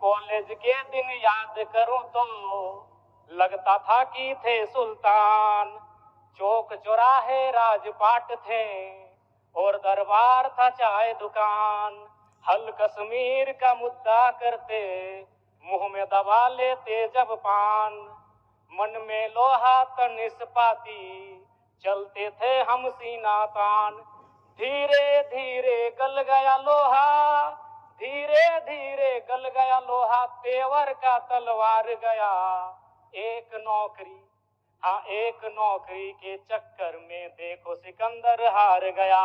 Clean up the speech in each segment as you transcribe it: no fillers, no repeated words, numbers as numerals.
College के दिन याद करूं तो लगता था कि थे सुल्तान। चौक चौराहे राजपाट थे और दरबार था चाय दुकान। हल कश्मीर का मुद्दा करते मुंह में दबा लेते जब पान। मन में लोहा तन इस्पाती चलते थे हम सीना तान। धीरे धीरे गल गया लोहा, धीरे धीरे गल गया लोहा, तेवर का तलवार गया। एक नौकरी, हाँ एक नौकरी के चक्कर में देखो सिकंदर हार गया।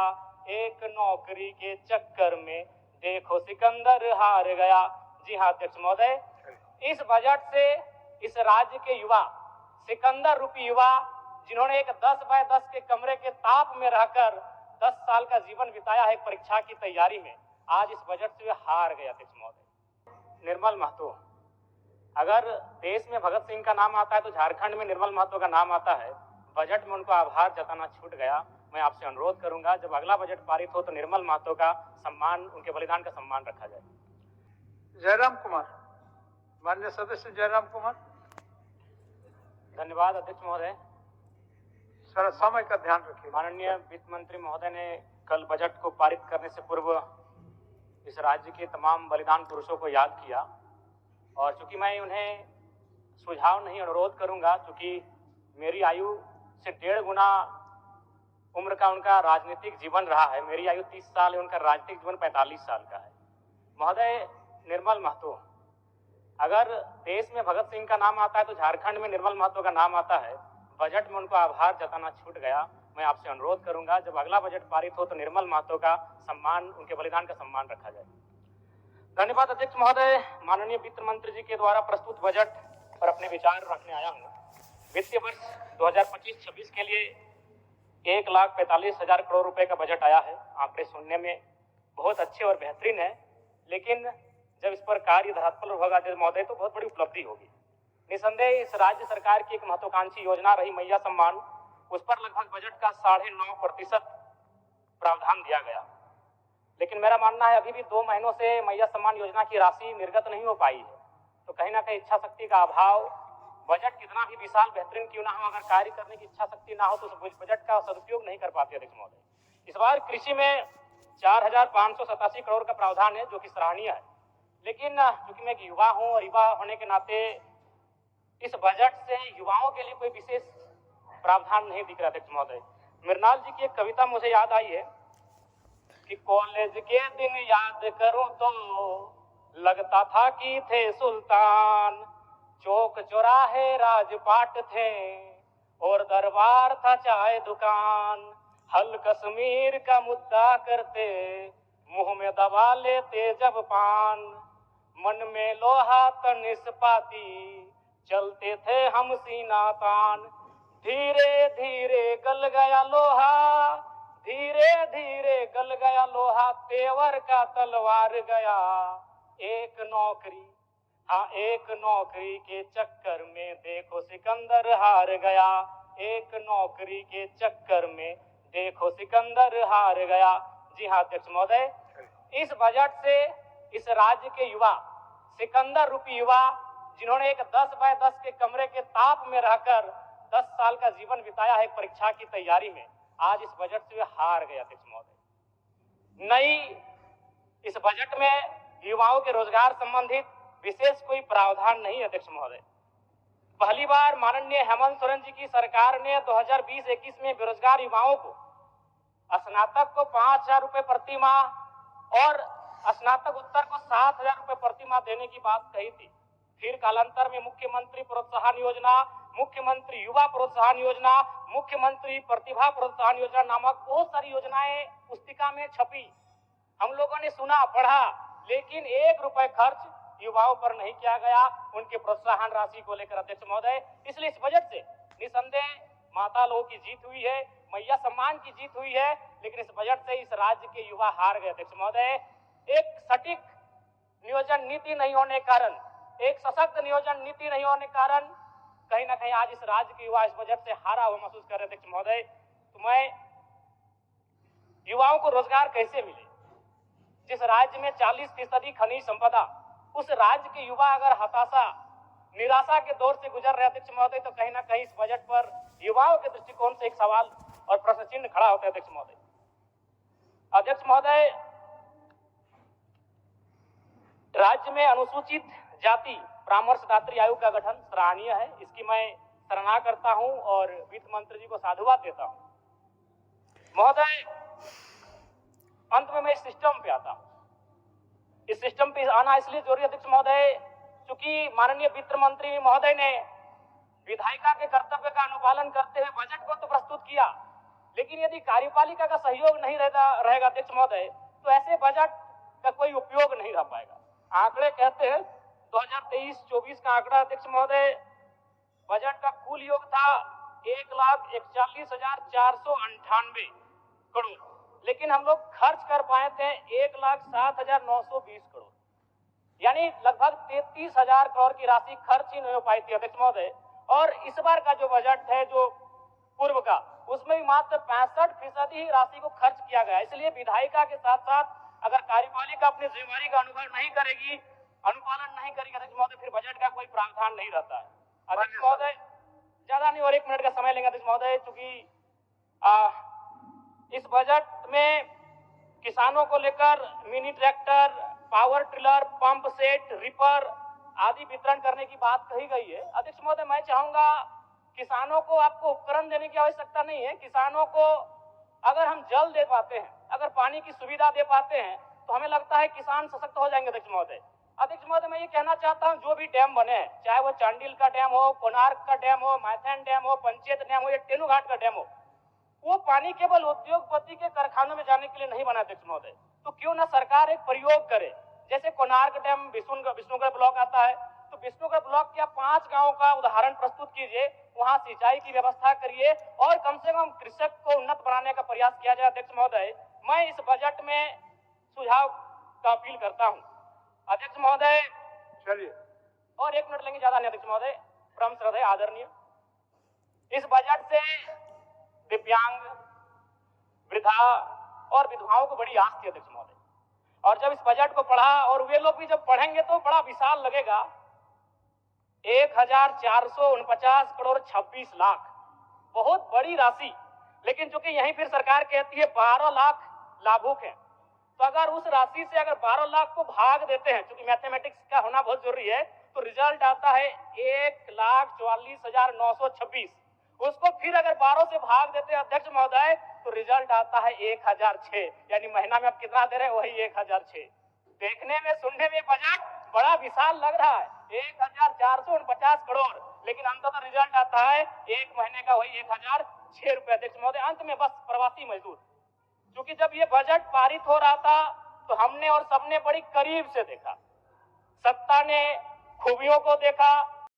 एक नौकरी के चक्कर में देखो सिकंदर हार गया। जी हाँ अध्यक्ष महोदय, इस बजट से इस राज्य के युवा, सिकंदर रूपी युवा, जिन्होंने एक 10 बाय 10 के कमरे के ताप में रहकर 10 साल का जीवन बिताया है परीक्षा की तैयारी में, आज इस बजट से वे हार गए अध्यक्ष महोदय। निर्मल महतो, अगर देश में भगत सिंह का नाम आता है तो झारखंड में निर्मल महतो का नाम आता है। बजट में उनको आभार जताना छूट गया। मैं आपसे अनुरोध करूंगा जब अगला बजट पारित हो तो निर्मल महतो का सम्मान, उनके बलिदान का सम्मान रखा जाए। जयराम कुमार, माननीय सदस्य जयराम कुमार। धन्यवाद अध्यक्ष महोदय। सर समय का ध्यान रखिए। माननीय वित्त मंत्री महोदय ने कल बजट को पारित करने से पूर्व इस राज्य के तमाम बलिदान पुरुषों को याद किया और चूंकि मैं उन्हें सुझाव नहीं अनुरोध करूंगा, चूंकि मेरी आयु से 1.5 गुना उम्र का उनका राजनीतिक जीवन रहा है। मेरी आयु 30 साल है, उनका राजनीतिक जीवन 45 साल का है। महोदय निर्मल महतो, अगर देश में भगत सिंह का नाम आता है तो झारखंड में निर्मल महतो का नाम आता है। बजट में उनको आभार जताना छूट गया। मैं आपसे अनुरोध करूंगा जब अगला बजट पारित हो तो निर्मल महतो का सम्मान, उनके बलिदान का सम्मान रखा जाए। धन्यवाद अध्यक्ष महोदय। माननीय वित्त मंत्री जी के द्वारा प्रस्तुत बजट पर अपने विचार रखने आया हूँ। वित्तीय वर्ष 2025-26 के लिए 1,45,000 करोड़ रुपए का बजट आया है। आंकड़े सुनने में बहुत अच्छे और बेहतरीन है, लेकिन जब इस पर कार्य धरातल होगा महोदय तो बहुत बड़ी उपलब्धि होगी। निसंदेह इस राज्य सरकार की एक महत्वाकांक्षी योजना रही मैया सम्मान, उस पर लगभग बजट का 9.5% प्रावधान दिया गया। लेकिन मेरा मानना है अभी भी 2 महीनों से मैया सम्मान योजना की राशि निर्गत नहीं हो पाई है। तो कहीं ना कहीं इच्छा शक्ति का अभाव, बजट कितना भी विशाल बेहतरीन क्यों ना हो, अगर कार्य करने की इच्छा शक्ति ना हो तो उस बजट का सदुपयोग नहीं कर पाते अध्यक्ष महोदय। इस बार कृषि में 4,587 करोड़ का प्रावधान है, जो कि सराहनीय है। लेकिन चूंकि मैं एक युवा हूं और युवा होने के नाते इस बजट से युवाओं के लिए कोई विशेष प्रावधान नहीं दिख रहा अध्यक्ष महोदय। मृणाल जी की एक कविता मुझे याद आई है कि कॉलेज के दिन याद करूं तो लगता था कि थे सुल्तान। चौक चौराहे राजपाट थे और दरबार था चाय दुकान। हल कश्मीर का मुद्दा करते मुंह में दबा लेते जब पान। मन में लोहा तन इस्पाती चलते थे हम सीना तान। धीरे धीरे गल गया लोहा, धीरे धीरे गल गया लोहा, तेवर का तलवार गया। एक नौकरी, हाँ एक नौकरी के चक्कर में देखो सिकंदर हार गया। एक नौकरी के चक्कर में देखो सिकंदर हार गया। जी हाँ अध्यक्ष महोदय, इस बजट से इस राज्य के युवा, सिकंदर रूपी युवा, जिन्होंने एक 10 बाय 10 के कमरे के ताप में रहकर 10 साल का जीवन बिताया है परीक्षा की तैयारी में, आज इस बजट से वे हार गए अध्यक्ष महोदय। नई इस बजट में युवाओं के रोजगार संबंधित विशेष कोई प्रावधान नहीं अध्यक्ष महोदय। पहली बार माननीय हेमंत सोरेन जी की सरकार ने 2020-21 में बेरोजगार युवाओं को, स्नातक को 5,000 रुपए प्रति माह और स्नातक उत्तर को 7,000 रुपए प्रति माह देने की बात कही थी। फिर कालांतर में मुख्यमंत्री प्रोत्साहन योजना, मुख्यमंत्री युवा प्रोत्साहन योजना, मुख्यमंत्री प्रतिभा प्रोत्साहन योजना नामक बहुत सारी योजनाएं पुस्तिका में छपी। हम लोगों ने सुना, पढ़ा, लेकिन 1 रुपए खर्च युवाओं पर नहीं किया गया उनके प्रोत्साहन राशि को लेकर अध्यक्ष महोदय। इसलिए इस बजट से निसंदेह माता लोगों की जीत हुई है, मैया सम्मान की जीत हुई है, लेकिन इस बजट से इस राज्य के युवा हार गए अध्यक्ष महोदय। एक सटीक नियोजन नीति नहीं होने कारण, एक सशक्त नियोजन नीति नहीं होने कारण कहीं ना कहीं आज इस राज्य के युवा इस बजट से हारा हुआ महसूस कर रहे अध्यक्ष महोदय। तो मैं युवाओं को रोजगार कैसे मिले, जिस राज्य में 40% खनिज संपदा उस राज्य के युवा अगर हताशा निराशा के दौर से गुजर रहे अध्यक्ष महोदय, तो कहीं ना कहीं इस बजट पर युवाओं के दृष्टिकोण से एक सवाल और प्रश्न चिन्ह खड़ा होता है। अध्यक्ष महोदय, राज्य में अनुसूचित जाति परामर्शदात्री आयोग का गठन सराहनीय है, इसकी मैं सराहना करता हूं और वित्त मंत्री जी को साधुवाद देता हूं। महोदय, अंत में मैं इस सिस्टम पे आता हूं। इस सिस्टम पे आना इसलिए जरूरी है अध्यक्ष महोदय, चूंकि माननीय वित्त मंत्री महोदय ने विधायिका के कर्तव्य का अनुपालन करते हुए बजट को तो प्रस्तुत किया, लेकिन यदि कार्यपालिका का सहयोग नहीं रहेगा अध्यक्ष महोदय, तो ऐसे बजट का कोई उपयोग नहीं रह पाएगा। आंकड़े कहते हैं 2023-24 का आंकड़ा अध्यक्ष महोदय, बजट का कुल योग था 1,41,498 करोड़, लेकिन हम लोग खर्च कर पाए थे 1,07,920 करोड़, यानी लगभग 33,000 करोड़ की राशि खर्च ही नहीं हो पाई थी अध्यक्ष महोदय। और इस बार का जो बजट है, जो पूर्व का, उसमें भी मात्र 65% ही राशि को खर्च किया गया। इसलिए विधायिका के साथ साथ अगर कार्यपालिका अपनी जिम्मेदारी का अनुपालन नहीं करेगी अध्यक्ष महोदय, फिर बजट का कोई प्रावधान नहीं रहता है। अध्यक्ष महोदय, ज्यादा नहीं और 1 मिनट का समय लेंगे अध्यक्ष महोदय, चूंकि इस बजट में किसानों को लेकर mini tractor, power tiller, pump set, ripper आदि वितरण करने की बात कही गई है। अध्यक्ष महोदय, मैं चाहूंगा किसानों को आपको उपकरण देने की आवश्यकता नहीं है। किसानों को अगर हम जल दे पाते हैं, अगर पानी की सुविधा दे पाते हैं, तो हमें लगता है किसान सशक्त हो जाएंगे अध्यक्ष महोदय। अध्यक्ष महोदय, मैं ये कहना चाहता हूं, जो भी डैम बने, चाहे वो चांडिल का डैम हो, कोणार्क का डैम हो, मैथन डैम हो, पंचेत डैम हो या टेनू घाट का डैम हो, वो पानी केवल उद्योगपति के कारखानों में जाने के लिए नहीं बना अध्यक्ष महोदय। तो क्यों ना सरकार एक प्रयोग करे, जैसे कोणार्क डैम विष्णुगढ़ ब्लॉक आता है, तो विष्णुगढ़ ब्लॉक के 5 गांवों का उदाहरण प्रस्तुत कीजिए, वहां सिंचाई की व्यवस्था करिए और कम से कम कृषक को उन्नत बनाने का प्रयास किया जाए। अध्यक्ष महोदय, मैं इस बजट में सुझाव का अपील करता हूं। अध्यक्ष महोदय, चलिए और 1 मिनट लेंगे, ज्यादा नहीं अध्यक्ष महोदय, परम श्रद्धेय आदरणीय, इस बजट से दिव्यांग, वृद्धा और विधवाओं को बड़ी आस थी अध्यक्ष महोदय, और जब इस बजट को पढ़ा, और वे लोग भी जब पढ़ेंगे तो बड़ा विशाल लगेगा। 1,449 करोड़ 26 लाख, बहुत बड़ी राशि, लेकिन चूंकि यहीं फिर सरकार कहती है 12 लाख लाभुक हैं, तो अगर उस राशि से अगर 12 लाख को भाग देते हैं, क्योंकि मैथमेटिक्स का होना बहुत जरूरी है, तो रिजल्ट आता है 1,44,926। उसको फिर अगर 12 से भाग देते हैं अध्यक्ष महोदय, तो रिजल्ट आता है 1,006, यानी महीना में आप कितना दे रहे हैं, वही 1,006। देखने में, सुनने में बजट बड़ा विशाल लग रहा है, 1,449 करोड़, लेकिन अंततः रिजल्ट आता है एक महीने का वही 1,006 रुपए। अध्यक्ष महोदय, अंत में बस प्रवासी मजदूर, क्योंकि जब ये बजट पारित हो रहा था तो हमने और सबने बड़ी करीब से देखा, सत्ता ने खूबियों को देखा,